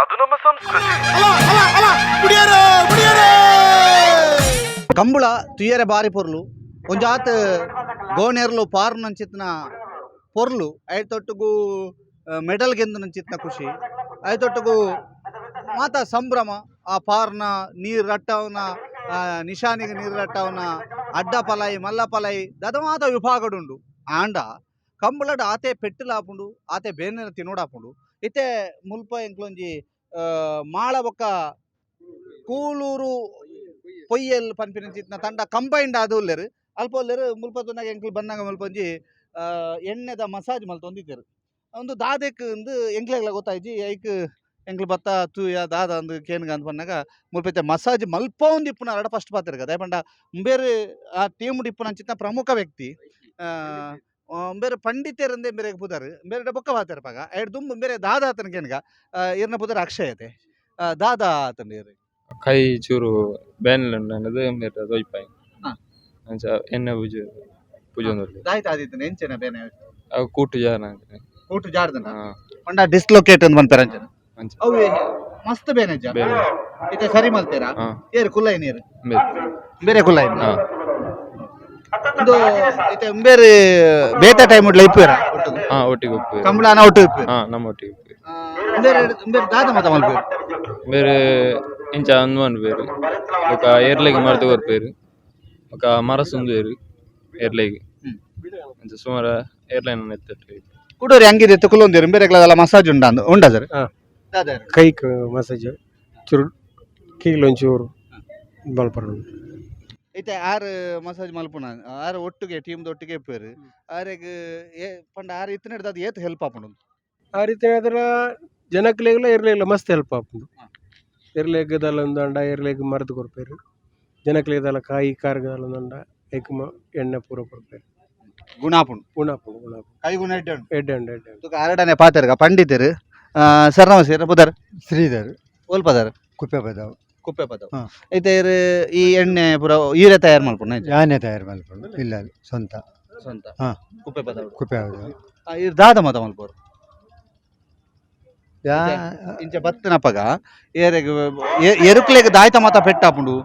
ಅದು ನಮ್ಮ ಸಂಸ್ಕೃತಿ. ಕಂಬಳ ತುಯ್ಯರೆ ಬಾರಿ ಪೊರ್ಲು ಒಂಜಾತ್ ಗೋಣೆರ್ಲು ಪಾರು ನಂಚಿತ್ನ ಪೊರ್ಲು ಐತೊಟ್ಟುಗು ಮೆಡಲ್ ಗೆಂದು ನಂಚಿತ್ನ ಖುಷಿ ಐತೊಟ್ಟುಗು ಮಾತ ಸಂಭ್ರಮ ಆ ಪಾರ್ನ ನೀರು ರಟ್ಟವನ ನಿಶಾನಿಗೆ ನೀರು ರಟ್ಟವನ ಅಡ್ಡ ಪಲಾಯಿ ಮಲ್ಲ ಪಲಾಯಿ ದದಮಾತ ವಿಭಾಗಡುಂಡು ಆಂಡ ಕಂಬಳಡ್ ಆತೆ ಪೆಟ್ಟುಲಾಪುಂಡು ಆತೆ ಬೇನೆನ ತಿನ್ನೋಡಾಪುಂಡು ಇತ್ತೆ ಮುಲ್ಪ ಎಂಕ್ಲೊಂಜಿ ಮಾಳ ಬೊಕ್ಕ ಕೂಳೂರು ಪೊಯ್ಯಲ್ ಪನ್ಪಿನ ತಂಡ ಕಂಬೈಂಡ್ ಆದ ಉಲ್ಲೆರು ಅಲ್ಪ ಉಲ್ಲೆರು ಮುಲ್ಪ ತುನಾಗ ಎಂಕ್ಲು ಬಂದಾಗ ಮುಲ್ಪೊಂಜಿ ಎಣ್ಣೆದ ಮಸಾಜ್ ಮಲ್ತೊಂದಿದ್ದೇರು ಒಂದು ದಾದೆಕ್ ಒಂದು ಎಂಕ್ಲೆಗ್ಲ ಗೊತ್ತಾಯ್ಜಿ ಐಕ್ ಎಂಕ್ಲು ಬತ್ತ ತೂಯ ದಾದ ಒಂದು ಕೇನ್ಗ ಅಂತ ಬಂದಾಗ ಮುಲ್ಪೈತೆ ಮಸಾಜ್ ಮಲ್ಪ ಒಂದು ಇಪ್ಪುನ ಅರಡ ಫಸ್ಟ್ ಪಾತಿರ್ ಕದ ಪಂಡ ಬೇರೆ ಆ ಟೀಮ್ ಇಪ್ಪುನ ಅಂಚಿತ್ನ ಪ್ರಮುಖ ವ್ಯಕ್ತಿ ಬೇರೆ ಪಂಡಿತರಂದೇ ಬೇರೆ ಪುದರ್ ಬೇರೆ ಬೊಕ್ಕ ಪಾತಿರ್ ಪಾಗ ಐಡ್ ದುಂಬು ಬೇರೆ ದಾದ ಆತನ ಕೇನ್ಗ ಇರ್ನ ಪುದರ್ ಅಕ್ಷಯತೆ ದಾದ ಆತನ ಕೈ ಚೂರು ಬೇನದು ಮೇರೆ ದೊಯ್ಪಾಯಿ ಅಂಚ ಎಣ್ಣೆ ಪೂಜೆ ದಾಯ್ತ ಆದಿತ್ತನ ಎಂಚನ ಬೇನೆ ಅವು ಕೂಟು ಜಾನ ಕೂಟು ಜಾರ್ದನ ಪಂಡ ಡಿಸ್ಲೊಕೇಟ್ ಅಂತ ಬಂತಾರೆ ಅಂಚನ ಅಂಚ ಅವು ಮಸ್ತ್ ಬೇನೆ ಜಾ ಇತ್ತೆ ಸರಿ ಮಲ್ತೀರಾ ಏರು ಕುಲ್ಲೈ ನೀರು ಬೇರೆ ಕುಲ್ಲೈ ಇದು ಇತ್ತೆ ಬೇರೆ ಬೇತ ಟೈಮ್ ಉಡ್ಲ ಇಪ್ಪೇರ ಒಟ್ಟಿಗೆ ಉಪ್ಪು ಕಂಬಳನ ಒಟ್ಟು ಇಪ್ಪು ನಮ್ಮ ಒಟ್ಟಿಗೆ ಉಪ್ಪು ಬೇರೆ ಬೇರೆ ದಾದ ಮತ ಮಲ್ಪೇರು ಬೇರೆ ಇಂಚ ಅನ್ವನ್ ಬೇರು ఒక ಏರ್ಲೆಗೆ ಮರದು ಕೊರ್ಪೇರು ఒక ಮರಸುಂದು ಏರು ಏರ್ಲೆಗೆ ಅಂಚ ಸುಮಾರು ಏರ್ಲೈನ್ ಎತ್ತಟ್ಟು ಕುಡೋರಿ ಹಂಗಿದೆ ತುಕುಲೊಂದಿರು ಬೇರೆ ಕ್ಲಾದಲ್ಲ ಮಸಾಜ್ ಉಂಡ ಸರ್ ಕೈಕ್ ಮಸಾಜ್ ಚೂರು ಕೀಲೊಂಚೂರು ಬಲ್ಪರು ಐತೆ ಆರು ಮಸಾಜ್ ಮಲ್ಪುನ ಆರು ಒಟ್ಟಿಗೆ ಟೀಮ್ದ ಒಟ್ಟಿಗೆ ಇಪ್ಪೇರು ಆರೆಗ್ ಪಂಡ ಆರು ಇತ್ತನ ಹಿಡ್ದು ಅದು ಏತ್ ಹೆಲ್ಪ್ ಆಪುಂಡು ಆ ರೀತಿ ಹೇಳಿದ್ರೆ ಜನಕ್ಲೆಗ್ಲ ಇರ್ಲಿಲ್ಲ ಮಸ್ತ್ ಹೆಲ್ಪ್ ಆಪುಂಡು ಎರ್ಲೆಗ್ಗದಲ್ಲ ಒಂದು ಅಂಡ ಎರ್ಲೆಗ್ ಮರದು ಕೊರ್ಪೇರು ಜನಕ್ಲೆಗ್ದಲ್ಲ ಕಾಯಿ ಕಾರ್ಗದಲ್ಲ ಒಂದು ಅಂಡ ಎಕ್ ಎಣ್ಣೆ ಪೂರ ಕೊರ್ಪೇರು ಗುಣಾಪುಂಡು ಗುಣಾಪುಂಡು ಕೈ ಗುಣ ಎಡ್ಡೆ ತುಕ ಆರಡನೆ ಪಾತೆರ್ಗ ಪಂಡಿತರು ಸರ್ ನಮಸ್ತೆ ಪುದರ್ ಶ್ರೀಧರ್ ಓಲ್ಪದರ್ ಕುಪ್ಪೆ ಬದಾವ್ ಕುಪ್ಪೆ ಪದವ್ ಐತೆ ಈ ಎಣ್ಣೆ ಪೂರ ಈರೆ ತಯಾರು ಮಾಡ್ಕೊಂಡು ಯಾನೆ ತಯಾರು ಮಾಡ್ಕೊಂಡು ಇಲ್ಲ ಸ್ವಂತ ಸ್ವಂತ ಹಾ ಕುಪ್ಪೆ ಪದವ್ ಕುಪ್ಪೆ ಬದಾವ್ ಇರ್ ದಾದ ಮತ ಮಲ್ಪೋರು ಯಾ ಇಂಚ ಬತ್ತನಪ್ಪಗ ಏರೆಗ್ ಎರುಕ್ಲೆಗ್ ದಾಯ್ತ ಮತ ಪೆಟ್ಟಾಪುಂಡು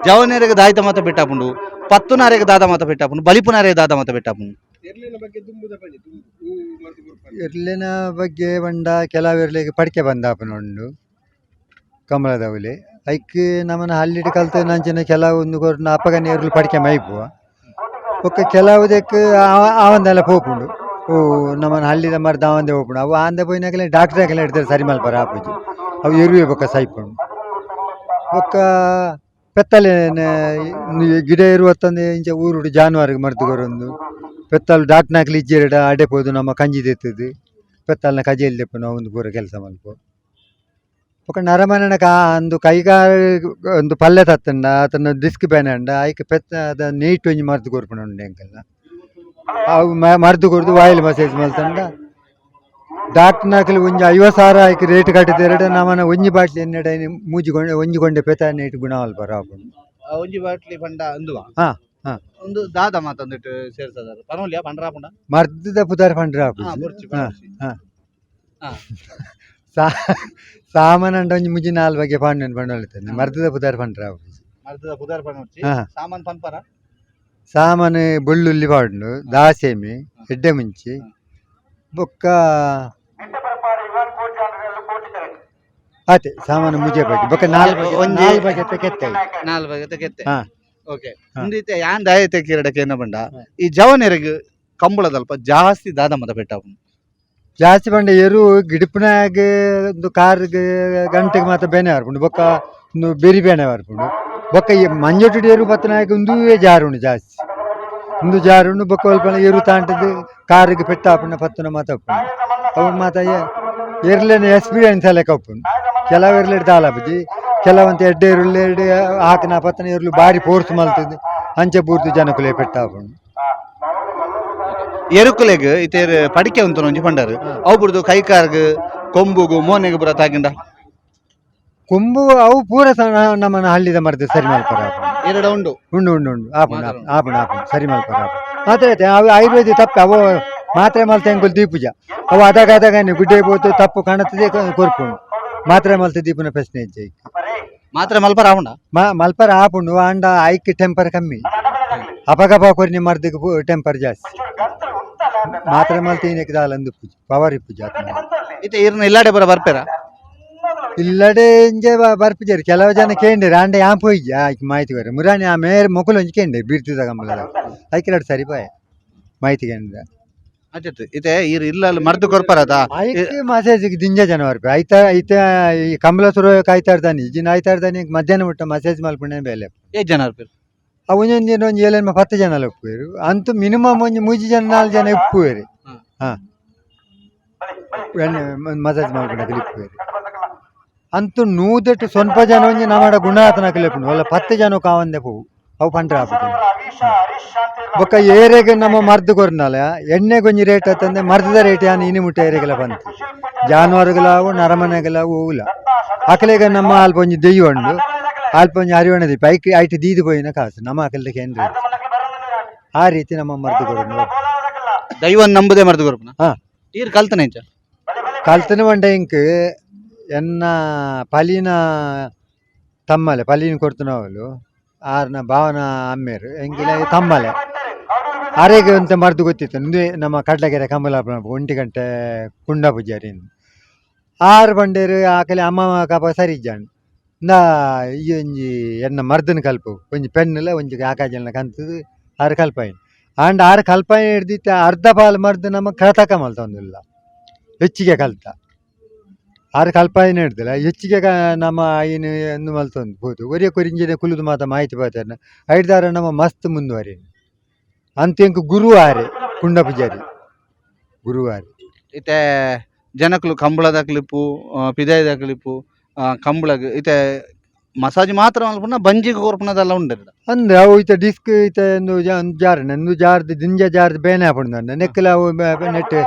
ಜವನೇರೆಗ್ ದಾಯ್ತ ಮತ ಪೆಟ್ಟಾಪುಂಡು ಪತ್ತುನಾರೆಗ್ ದಾದ ಮತ ಪೆಟ್ಟಾಪುಂಡು ಬಲಿಪುನಾರೆ ದಾದ ಮತ ಪೆಟ್ಟಾಪುಂಡು ಇರ್ಲಿನ ಬಗ್ಗೆ ಬಂಡ ಕೆಲವೆರ್ಲಿಗೆ ಪಡಿಕೆ ಬಂದಾಪನುಂಡು ಕಮಲದವಲಿ ಐಕ್ ನಮ್ಮನ ಹಳ್ಳಿಡ್ ಕಲ್ತ ನಂಚಿನ ಕೆಲವೊಂದು ಕೊರ್ನ ಅಪ್ಪಗ ನೇರ್ಲು ಪಡಿಕೆ ಮೈಪುವ ಒಕ್ಕ ಕೆಲವುದಕ್ಕೆ ಅವಂದೆಲ್ಲ ಪೋಪುಂಡು ಓ ನಮ್ಮನ ಹಳ್ಳಿದ ಮರದ ಅವಂದೆ ಹೋಗ್ಬಿಡು ಅವು ಆಂದೆ ಪೋಯಿನಾಗಲೇ ಡಾಕ್ಟ್ರಾಗೆಲ್ಲ ಹಿಡ್ತಾರೆ ಸರಿ ಮಲ್ಪರ ಆಪುಜಿ ಅವು ಎರುವೆ ಬೊಕ್ಕ ಸೈಪುಂಡು ಬೊಕ್ಕ ಪೆತ್ತಲೆ ಗಿಡ ಇರುವತ್ತಂದು ಇಂಚ ಊರುಡು ಜಾನುವಾರಿಗೆ ಮರ್ದು ಕೊರೊಂದು ಪೆತ್ತಲು ಡಾಕ್ಟ್ನಾಗ್ಲಿ ಇಜ್ಜೆರಡ ಅಡೆಪೋದು ನಮ್ಮ ಕಂಜಿ ತೆತ್ತದು ಪೆತ್ತಲ್ನ ಕಜೆಯಲ್ಲಿ ತೆಪ್ಪು ನಾವು ಒಂದು ಪೂರ ಕೆಲಸ ಮಲ್ಪು ಬೊಕ್ಕ ನರಮನಕ ಒಂದು ಕೈಗಾರ ಒಂದು ಪಲ್ಯ ತತ್ತಂಡ ಆತನ ಡಿಸ್ಕ್ ಬ್ಯಾನ್ ಅಂಡ ಐಕ್ ಪೆತ್ತ ಅದ ನೀಟ್ ಒಂಜಿ ಮರ್ದು ಕೊರ್ಪುಂಡು ಎಂಕಲ್ನ ಅವು ಮರ್ದು ಕೊಡ್ದು ವಾಯಿಲ್ ಮಸಾಜ್ ಮಲ್ತಂಡ ಡಾಕ್ಟ್ನಾಕಲಿ ಒಂಜಿ 50,000 ಐಕ್ ರೇಟ್ ಕಟ್ಟಿದೆರಡ ನಮ್ಮನ ಒಂಜಿ ಬಾಟ್ಲಿ ಎಣ್ಣೆಡ ಮೂಜಿಗೊಂಡೆ ಒಂಜಿಗೊಂಡೆ ಪೆತ ನೀಟ್ ಗುಣ ಮಲ್ಪರ ಆಪುಂಡು ಒಂಜಿ ಬಾಟ್ಲಿ ಪಂಡ ಅಂದುವ ಹಾ ಹಾ ಒಂದು ದಾದ ಮಾತಂದಿಟ್ಟು ಸೇರ್ಸದಾರ ಪನೋಲಿಯಾ ಪಂಡ್ರಾಪುಂಡ ಮರ್ದದ ಪುದಾರ್ ಪಂಡ್ರ ಆಪುಜಿ ಸಾಮಾನು ಒಂಜಿ ಮುಜಿ 4 ಬಗೆ ಪಾಂಡ್ ಪಂಡೊಳ್ತೇನೆ ಮರ್ದದ ಪುದಾರ್ ಪಂಡ್ರ ಆಪುಜಿ ಮರ್ದದ ಪುದಾರ್ ಪನೋರ್ಚಿ ಸಾಮಾನ್ ಪನ್ಪರ ಸಾಮಾನು ಬೆಳ್ಳುಳ್ಳಿ ಪಾಂಡು ದಾಸೇಮಿ ಎಡ್ಡೆ ಮುಂಚಿ ಬೊಕ್ಕ ಆತೆ ಸಾಮಾನು ಮುಜೆ ಬಗ್ಗೆ ಬೊಕ್ಕ 4 ಬಗೆ ಕೆತ್ತೆ 4 ಬಗೆ ಕೆತ್ತೆ ಓಕೆ ಮುಂದಿತ್ತೆ ಯಾನ್ ದಾಯತೆ ಕಿರಡಕ್ಕೆ ಏನ ಬಂಡ ಈ ಜವನೆರೆಗ್ ಕಂಬಳದಲ್ಪ ಜಾಸ್ತಿ ದಾದ ಮತ ಪೆಟ್ಟಾಪುಂಡು ಜಾಸ್ತಿ ಬಂಡ ಎರು ಗಿಡಪನಾಗ ಒಂದು ಕಾರ್ಗೆ ಗಂಟೆಗೆ ಮಾತ್ರ ಬೇನೆ ಬರ್ಪುಂಡು ಬೊಕ್ಕ ಒಂದು ಬೆರಿ ಬೇನೆ ಬರ್ಪುಂಡು ಬೊಕ್ಕ ಈ ಮಂಜೊಟ್ಟು ಎರು ಬತ್ತನಾಗ ಒಂದುವೇ ಜಾರುಂಡು ಜಾಸ್ತಿ ಒಂದು ಜಾರುಂಡು ಬೊಕ್ಕ ಸ್ವಲ್ಪ ಎರು ತಾಂಟದು ಕಾರಿಗೆ ಪೆಟ್ಟಾಪುಂಡು ಪತ್ತನ ಮಾತಪ್ಪುಂಡು ಅವು ಮಾತ ಎರ್ಲೇನ ಎಕ್ಸ್ಪೀರಿಯನ್ಸ್ ಎಲ್ಲ ಕಪ್ಪುಂಡು ಕೆಲವು ಎರ್ಲೆಡ್ ದಾಲಾಪುಜಿ ಕೆಲವಂತ ಎಡ್ಡೆ ಎರುಳ್ಳೆಡ್ ಹಾಕಿನ ಪತ್ತನ ಎರ್ಲು ಬಾರಿ ಫೋರ್ಸ್ ಮಲ್ತದ್ದು ಅಂಚೆ ಪೂರ್ತಿ ಜನಕುಲೆ ಪೆಟ್ಟಾಪುಂಡು ಎರುಕುಲೆಗ್ ಇತೇರ್ ಪಡಿಕೆ ಉಂತು ಒಂಜಿ ಪಂಡರು ಅವು ಬುಡ್ದು ಕೈಕಾರ್ಗ್ ಕೊಂಬುಗು ಮೋನೆಗ್ ಬುರ ತಾಗಿಂಡ ಕೊಂಬು ಅವು ಪೂರ ನಮ್ಮನ ಹಳ್ಳಿದ ಮರದ ಸರಿ ಮಲ್ಪರ ಎರಡ ಉಂಡು ಉಂಡು ಉಂಡು ಉಂಡು ಆಪುಂಡು ಆಪುಂಡು ಆಪುಂಡು ಸರಿ ಮಲ್ಪರ ಮಾತಾಡ್ತೆ ಅವು ಆಯುರ್ವೇದ ತಪ್ಪು ಅವು ಮಾತ್ರೆ ಮಲ್ತೆ ಅಂಕುಲ್ ದೀಪುಜ ಅವು ಅದಾಗ ಗುಡ್ಡೆ ಬೋತು ತಪ್ಪು ಕಾಣುತ್ತದೆ ಕೊರ್ಪುಂಡು ಮಾತ್ರ ಮಲ್ತು ದೀಪನ ಪ್ರಶ್ನೆ ಇಜ್ಜೆ ಮಾತ್ರ ಮಲ್ಪ ರಾವಣ ಮಲ್ಪರ ಆಪುಂಡು ಆಂಡ ಐಕ್ ಟೆಂಪರ್ ಕಮ್ಮಿ ಅಪಗಪ ಕೊರಿನಿ ಮರ್ದಕ್ಕೆ ಟೆಂಪರ್ ಜಾಸ್ತಿ ಮಾತ್ರ ಮಲ್ತು ಏನಕ್ಕೆ ದಾಲಂದು ಪೂಜೆ ಪವರ್ ಪೂಜೆ ಇತ್ತೆ ಇರ್ನ ಇಲ್ಲಾಡೆ ಬರ ಬರ್ಪೇರ ಇಲ್ಲಡೆ ಇಂಜೆ ಬರ್ಪಿಜಾರಿ ಕೆಲವು ಜನ ಕೇಂದ್ರ ಆಂಡ ಯಾಂಪ್ ಹೋಯ್ಜ ಆಯ್ಕೆ ಮಾಹಿತಿ ಬರ ಮುರಾಣಿ ಆ ಮೇರ್ ಮೊಕಲು ಒಂಜಿ ಕೇಂದ್ರ ಬೀರ್ತಿದ ಗಂಬಲ ಐಕೆ ಎರಡು ಸರಿ ಪಾಯ ಮಾಹಿತಿ ಕೇಂದ್ರ ಅಚ್ಚತ್ತು ಇತ್ತೆ ಇರ್ ಇಲ್ಲ ಮರ್ದು ಕೊರ್ಪರದ ಐಕೆ ಮಸೇಜಿಗೆ ದಿಂಜ ಜನ ಬರ್ಪೆ ಐತ ಐತ ಈ ಕಂಬಳ ಸುರ ಕಾಯ್ತಾ ಇರ್ತಾನೆ ಈಜಿನ ಆಯ್ತಾ ಇರ್ತಾನೆ ಮಧ್ಯಾಹ್ನ ಮುಟ್ಟ ಮಸೇಜ್ ಮಲ್ಪುಣೆ ಬೇಲೆ ಜನ ಇರ್ಪೇರು ಒಂದೊಂದು ಒಂಜಿ ಏಳೇನು 10 ಜನ ಒಪ್ಪುವೇರು ಅಂತೂ ಮಿನಿಮಮ್ ಒಂಜಿ 3 ಜನ 4 ಜನ ಇಪ್ಪುವೇರಿ ಹಾ ಮಸಾಜ್ ಮಾಡ್ಕೊಂಡಾಗ ಇಪ್ಪುವೇರಿ ಅಂತೂ ನೂದಟ್ಟು ಸ್ವಲ್ಪ ಜನ ಒಂಜಿ ನಮ್ಮಡ ಗುಣಾತನಕಲೆ ಒಲ್ಲ 10 ಜನ ಕಾವಂದೆ ಪೋವು ಅವು ಪಂಡ್ರೆ ಹಾಕುತ್ತೆ ಬೊಕ್ಕ ಏರೆಗೆ ನಮ್ಮ ಮರ್ದು ಕೊರ್ನಾಲ ಎಣ್ಣೆಗೊಂಜಿ ರೇಟ್ ಆತಂದೆ ಮರ್ದದ ರೇಟ್ ಯಾನು ಇನಿ ಮುಟ್ಟ ಏರೆಗೆಲ್ಲ ಬಂತು ಜಾನುವಾರುಗಳಾವು ನರಮನೆಗಳಾವು ಹೂಲ ಅಕಲೆಗ ನಮ್ಮ ಅಲ್ಪ ಒಂಜಿ ದೆಯ್ಯ ಉಂಡು ಅಲ್ಪ ಒಂಜಿ ಅರಿವಣ ದೀಪ ಐಟಿ ದೀದು ಪೋಯಿನ ಕಾಸು ನಮ್ಮ ಅಕಲ್ದಕ್ಕೆ ಏನ್ರಿ ಆ ರೀತಿ ನಮ್ಮ ಮರ್ದು ಕೊರೋದು ದೈವನ್ ನಂಬುದೇ ಮರ್ದು ಕೊರ್ಪನ ಹಾ ಈರ್ ಕಲ್ತನೆ ಇಂಚ ಕಲ್ತನ ಬಂಡ ಇಂಕ್ ಎನ್ನ ಪಲಿನ ತಮ್ಮಲೆ ಪಲಿನ ಕೊಡ್ತನವಲು ಆರ್ನ ಭಾವನ ಅಮ್ಮೇರು ಎಂಗಿನ ತಮ್ಮಲೆ ಅರೆಗೆ ಅಂತ ಮರ್ದು ಗೊತ್ತಿತ್ತು ಮುಂದೆ ನಮ್ಮ ಕಡ್ಲಗೆರೆ ಕಮಲಾಪುರ 1 ಗಂಟೆ ಕುಂಡ ಪೂಜಾರಿ ಆರು ಬಂಡೇರು ಆಕಲೆ ಅಮ್ಮ ಕಪ ಸರಿ ಜಾಣ್ ನಾ ಈ ಒಂಜಿ ಎನ್ನ ಮರ್ದನ ಕಲ್ಪು ಒಂಜಿ ಪೆನ್ನುಲ ಒಂಜಿ ಆಕಾಜನ ಕಂತದು ಆರು ಕಲ್ಪಾಯಿ ಆಂಡ್ ಆರು ಕಲ್ಪಾಯಿ ಹಿಡ್ದಿತ್ತ ಅರ್ಧ ಪಾಲು ಮರ್ದು ನಮ್ಮ ಕಳತಕ ಮಲ್ತೊಂದಿಲ್ಲ ಹೆಚ್ಚಿಗೆ ಕಲ್ತ ಆರು ಕಲ್ಪಾಯಿನ ಹಿಡ್ದಿಲ್ಲ ಹೆಚ್ಚಿಗೆ ನಮ್ಮ ಏನು ಎಂದು ಮಲ್ತೊಂದು ಬೋದು ಒರಿಯ ಕೊರಿಂಜಿನ ಕುಲುದು ಮಾತ ಮಾಹಿತಿ ಬರ್ತಾರೆ ಐದಾರ ನಮ್ಮ ಮಸ್ತ್ ಮುಂದುವರಿ ಅಂತೆಂಕ್ ಗುರುವಾರೆ ಕುಂಡ ಪೂಜಾರಿ ಗುರುವಾರ ಇತ್ತೆ ಜನಕ್ಲು ಕಂಬಳದ ಕ್ಲಿಪ್ಪು ಪಿದಾಯದ ಕ್ಲಿಪ್ಪು ಕಂಬಳಗ್ ಇತ್ತೆ ಮಸಾಜ್ ಮಾತ್ರ ಮಲ್ಪುನ ಬಂಜಿಗೆ ಕೊರ್ಪುನದೆಲ್ಲ ಉಂಡು ಅಂದ್ರೆ ಅವು ಈತ ಡಿಸ್ಕ್ ಈತ ಜಾರಣ ಒಂದು ಜಾರ್ದು ದಿಂಜ ಜಾರ್ದು ಬೇನೆ ಹಾಪುಂಡು ನೆಕ್ಕಲ ಅವು ನೆಟ್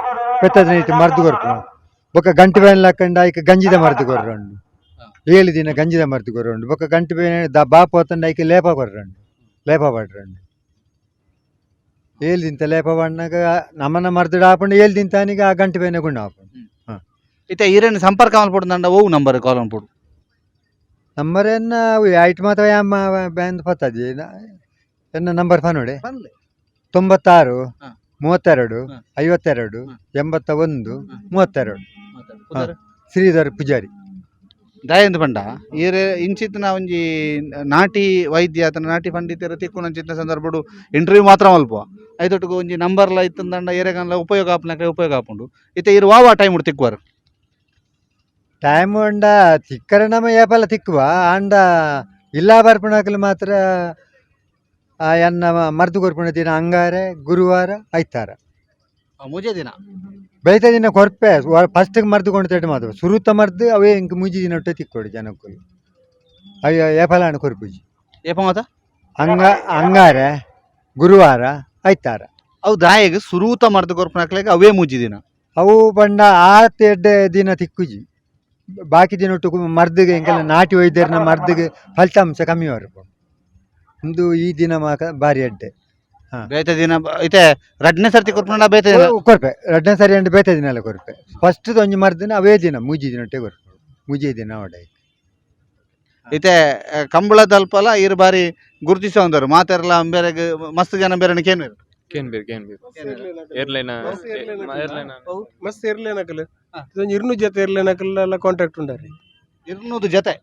ಪೆತ್ತದ ನೆಟ್ಟು ಮರ್ದು ಕೊರ್ಪುನ ಬೊಕ್ಕ ಗಂಟು ಬೇನೆ ಹಾಕೊಂಡು ಆಯ್ಕೆ ಗಂಜಿದ ಮರ್ದು ಕೊರ್ರಂಡು 7 ದಿನ ಗಂಜಿದ ಮರ್ದು ಕೊರ್ರಂಡು ಬೊಕ್ಕ ಗಂಟು ಬೇನೆ ಬಾಪು ಹೊತ್ತಂಡು ಆಯ್ಕೆ ಲೇಪ ಕೊರ್ರಂಡು ಲೇಪ ಪಡ್ರಂಡು 7 ದಿನ ಲೇಪ ಬಣ್ಣಗ ನಮ್ಮನ್ನ ಮರ್ದು ಹಾಪುಂಡು 7 ದಿನ ತಾನಿಗೆ ಆ ಗಂಟು ಬೇನೆ ಗುಂಡು ಹಾಪುಂಡು ಇತ್ತೆ ಈರೇನು ಸಂಪರ್ಕ ಮಲ್ಪಡ್ದಂಡ ಓವು ನಂಬರ್ ಕಾಲ್ ಅನ್ಪಡು ನಂಬರ್ ಎನ್ನ ಐಟ್ ಮಾತ್ರ ಯಾಮ ಬ್ಯಾಂದ್ ಪತ್ತದಿ ಎನ್ನ ನಂಬರ್ ಫನೋಡೆ 96 32 52 81 32 ಶ್ರೀಧರ್ ಪೂಜಾರಿ ದಾಯಂದು ಪಂಡ ಈರೆ ಇಂಚಿತ್ತಿನ ಒಂಜಿ ನಾಟಿ ವೈದ್ಯ ಆತನ ನಾಟಿ ಪಂಡಿತರ ತಿಕ್ಕುನಂಚಿತ್ತಿನ ಸಂದರ್ಭಡು ಇಂಟರ್ವ್ಯೂ ಮಾತ್ರ ಮಲ್ಪುವ ಐದೊಟ್ಟಿಗೆ ಒಂಜಿ ನಂಬರ್ಲ ಇತ್ತಂದಂಡ ಏರೆಗನ್ಲ ಉಪಯೋಗ ಆಪನಕ ಉಪಯೋಗ ಆಪುಂಡು ಇತ್ತೆ ಇರು ವಾವ ಟೈಮ್ ತಿಕ್ಕುವರು ಟೈಮ್ ಉಂಡ ತಿಕ್ಕರ ನಮ್ಮ ಏಪಲ ತಿಕ್ಕುವ ಅಂಡ ಇಲ್ಲ ಬರ್ಪಣಕಲು ಮಾತ್ರ ಎನ್ನ ಮರ್ದು ಕೊರ್ಪಣ ದಿನ ಅಂಗಾರೆ ಗುರುವಾರ ಐತಾರ ಮುಜೆ ದಿನ ಬೈತ ದಿನ ಕೊರ್ಪೆ ಫಸ್ಟ್ ಮರ್ದು ತೇಟ ಮಾತ್ರ ಸುರುತ ಮರ್ದು ಅವೇ ಇಂಕ ಮುಜಿ ದಿನ ಒಟ್ಟೆ ತಿಕ್ಕೊಡಿ ಜನಕ್ಕೂ ಅಯ್ಯೋ ಏಪಲ ಕೊರ್ಪುಜಿ ಏಪ ಮಾತ ಅಂಗಾರೆ ಗುರುವಾರ ಐತಾರ ಅವು ದಾಯಗೆ ಸುರೂತ ಮರ್ದು ಕೊರ್ಪಣಕ್ಲೆಗೆ ಅವೇ ಮುಜಿ ದಿನ ಅವು ಬಂಡ ಆ ತೆಡ್ಡ ದಿನ ತಿಕ್ಕುಜಿ ಬಾಕಿ ದಿನ ಒಟ್ಟು ಮರ್ದಿಗೆ ಇಂಕೆಲ್ಲ ನಾಟಿ ವೈದ್ಯರನ್ನ ಮರ್ದಿಗೆ ಫಲಿತಾಂಶ ಕಮ್ಮಿ ಬರಬೇಕು ಒಂದು ಈ ದಿನ ಮಾಕ ಬಾರಿ ಅಡ್ಡೆ ಬೇತೆ ದಿನ ಐತೆ ರಡ್ನೆ ಸರ್ತಿ ಕೊರ್ಪಣ ಬೇತೆ ದಿನ ಕೊರ್ಪೆ ಎರಡನೇ ಸರಿ ಅಂಡ್ ಬೇತೆ ದಿನ ಎಲ್ಲ ಕೊರ್ಪೆ ಫಸ್ಟ್ ಒಂಜಿ ಮರ್ದಿನ ಅವೇ ದಿನ ಮುಜಿ ದಿನ ಒಟ್ಟೆ ಕೊರ್ಪೆ ಮುಜಿ ದಿನ ಒಡೆ ಐತೆ ಕಂಬಳದ ಅಲ್ಪಲ ಇರು ಬಾರಿ ಗುರುತಿಸೋಂದರು ಮಾತೆರ್ಲ ಬೇರೆ ಮಸ್ತ್ ಜನ ಬೇರೆ ಕೇನ್ವೇರು ಏರ್ಲೈನ್ ಮಸ್ತ್ ಏರ್ಲೈನಕಲ್ ಇದೊಂದು 200 ಜೊತೆ ಏರ್ಲೈನಕಲ್ ಎಲ್ಲ ಕಾಂಟ್ರಾಕ್ಟ್ ಉಂಡಾರಿ 200 ಜೊತೆ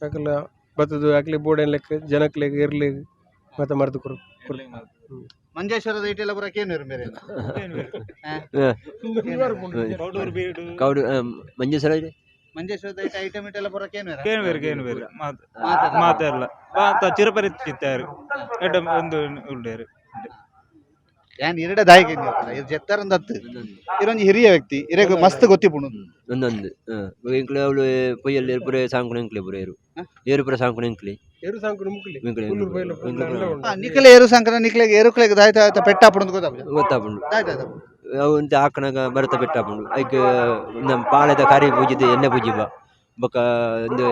ಸಾಕಲ್ಲ ಬತ್ತದು ಹಾಕ್ಲಿ ಬೋರ್ಡ್ ಲೆಕ್ಕ ಜನಕ್ಲೆಗ್ ಏರ್ಲೆಗ್ ಮತ್ತೆ ಮರ್ದು ಕೊರು ಮಂಜೇಶ್ವರದ ಇಟ್ಟೆಲ್ಲ ಬರ ಕೇನ್ವೇರು ಬೇರೆ ಮಂಜೇಶ್ವರ ಮಂಜೇಶ್ವರದ ಇಟ್ಟ ಐಟಮ್ ಇಟ್ಟೆಲ್ಲ ಬರ ಕೇನ್ವೇರು ಕೇನ್ವೇರು ಮಾತೆಲ್ಲ ಚಿರಪರಿ ಚಿತ್ತಾರು ಒಂದು ಉಳ್ಳೇರು ಏನ್ ಎರಡ ದಾಯಿಗೆ ಇದು ಜೆತ್ತಾರಂದ ಹತ್ತು ಇರೊಂದು ಹಿರಿಯ ವ್ಯಕ್ತಿ ಇರೇ ಮಸ್ತ್ ಗೊತ್ತಿಪುಣು ಒಂದೊಂದು ಇಂಕ್ಲೆ ಅವಳು ಪೊಯ್ಯಲ್ಲಿ ಏರ್ಪುರೆ ಸಾಂಕುಣ ಇಂಕ್ಲೆ ಬುರ ಏರುಪುರ ಸಾಂಕುಣ ಇಂಕ್ಲೆ ಏರು ಸಾಂಕುನ ಮುಕ್ಲಿ ನಿಖಲೆ ಏರು ಸಂಕರ ನಿಖಲೆಗೆ ಏರುಕ್ಲೆಗೆ ದಾಯ್ತ ಪೆಟ್ಟಾಪುಣದು ಗೊತ್ತಾಪುಂಡು ಅವು ಇಂತ ಆಕಣಗ ಬರತ ಪೆಟ್ಟಾಪುಂಡು ಐಕ್ ನಮ್ಮ ಪಾಳೆದ ಕಾರಿ ಪೂಜಿದೆ ಎಣ್ಣೆ ಪೂಜಿ ಬಾ ಬೊಕ್ಕ ಒಂದು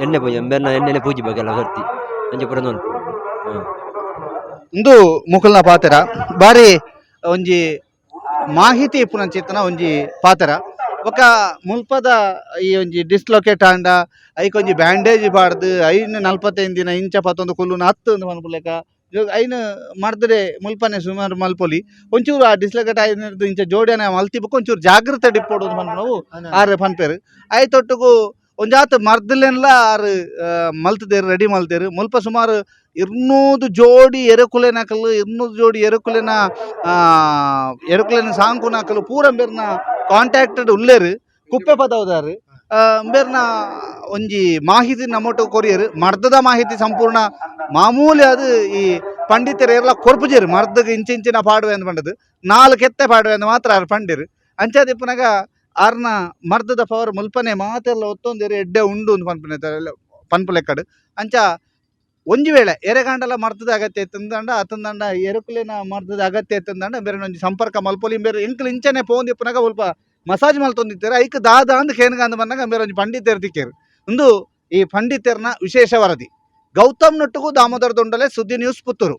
ಎಣ್ಣೆ ಪೂಜೆ ಬೆನ್ನ ಎಣ್ಣೆಲೆ ಪೂಜಿ ಬಾ ಕೆಲವು ಸರ್ತಿ ಅಂಚೆ ಪುರ ನೋಡ್ಪು ಇಂದು ಮುಕುಲ್ನ ಪಾತೆರ ಬಾರಿ ಒಂಜಿ ಮಾಹಿತಿ ಪುನಂಚಿತ್ತನ ಒಂಜಿ ಪಾತೆರ ఒక ಮುಲ್ಪದ ಈ ಒಂಜಿ ಡಿಸ್ಲೊಕೇಟ್ ಆಂಡ ಐಕ್ ಒಂಜಿ ಬ್ಯಾಂಡೇಜ್ ಪಾಡ್ದು ಐನ್ 45 ದಿನ ಇಂಚ ಪತ್ತೊಂದು ಕುಲ್ಲುನ ಹತ್ತು ಅಂತ ಪನ್ಪುಲೆಕ ಐನ್ ಮರ್ದ್ರೆ ಮುಲ್ಪನೆ ಸುಮಾರು ಮಲ್ಪೊಲಿ ಒಂಚೂರು ಆ ಡಿಸ್ಲೊಕೇಟ್ ಆಯ್ನದು ಇಂಚ ಜೋಡಿಯನ ಮಲ್ತಿಬೇಕು ಒಂಚೂರು ಜಾಗ್ರತೆ ಡಿಪ್ಪೋಡು ಅಂತ ಪನ್ಪು ಆರು ಪನ್ಪೇರು ಐತೊಟ್ಟುಗು ಒಂಜಾತ್ ಮರ್ದಲೆನ್ಲ ಆರು ಮಲ್ತದೇರು ರೆಡಿ ಮಲ್ತೇರು ಮುಲ್ಪ ಸುಮಾರು 200 ಜೋಡಿ ಎರೆಕುಲೆನಕಲು 200 ಜೋಡಿ ಎರೆಕುಲೆನ ಸಾಂಕುನಕಲು ಪೂರ ಬೇರ್ನ ಕಾಂಟ್ಯಾಕ್ಟೆಡ್ ಉಲ್ಲೇರು ಕುಪ್ಪೆ ಪದವದಾರು ಬೇರ್ನ ಒಂಜಿ ಮಾಹಿತಿ ನಮ್ಮೊಟ್ಟು ಕೊರಿಯರು ಮರ್ದದ ಮಾಹಿತಿ ಸಂಪೂರ್ಣ ಮಾಮೂಲಿ ಅದು ಈ ಪಂಡಿತರು ಎಲ್ಲ ಕೊರ್ಪುಜೇರು ಮರ್ದಗೆ ಇಂಚಿನ ಪಾಡುವೆ ಅಂತ ಪಂಡದು 4 ಎತ್ತೆ ಪಾಡುವೆ ಅಂತ ಮಾತ್ರ ಆರು ಪಂಡಿರು ಅಂಚಾದಿಪ್ಪನಾಗ ಆರ್ನ ಮರ್ದದ ಪವರ್ ಮುಲ್ಪನೆ ಮಾತೆಲ್ಲ ಒತ್ತೊಂದೇರು ಎಡ್ಡೆ ಉಂಡು ಅಂತ ಪನ್ಪುಲೆಕ್ಕಡು ಅಂಚ ಒಂಜಿ ವೇಳೆ ಎರೆಗಾಂಡಲ ಮರ್ದದ ಅಗತ್ಯ ಎತ್ತಂದಂಡ ಅತಂದಂಡ ಎರುಕುಲಿನ ಮರ್ದದ ಅಗತ್ಯ ಎತ್ತಂದಂಡ ಬೇರೆ ಒಂಜಿ ಸಂಪರ್ಕ ಮಲ್ಪೊಲಿ ಬೇರೆ ಎಂಕ್ಲು ಇಂಚನೆ ಪೋಂದಿಪ್ಪನಾಗ ಸ್ವಲ್ಪ ಮಸಾಜ್ ಮಲ್ತೊಂದಿತ್ತೇರು ಐಕ್ ದಾದ ಅಂದ್ ಕೇನ್ಗಂದ್ ಬಂದಾಗ ಬೇರೆ ಒಂಜಿ ಪಂಡಿತೇರು ತಿಕ್ಕೇರು ಇಂದು ಈ ಪಂಡಿತರ್ನ ವಿಶೇಷ ವರದಿ ಗೌತಮ್ ನೊಟ್ಟುಗು ದಾಮೋದರ ದೊಂಡಲೆ ಸುದ್ದಿ ನ್ಯೂಸ್ ಪುತ್ತೂರು.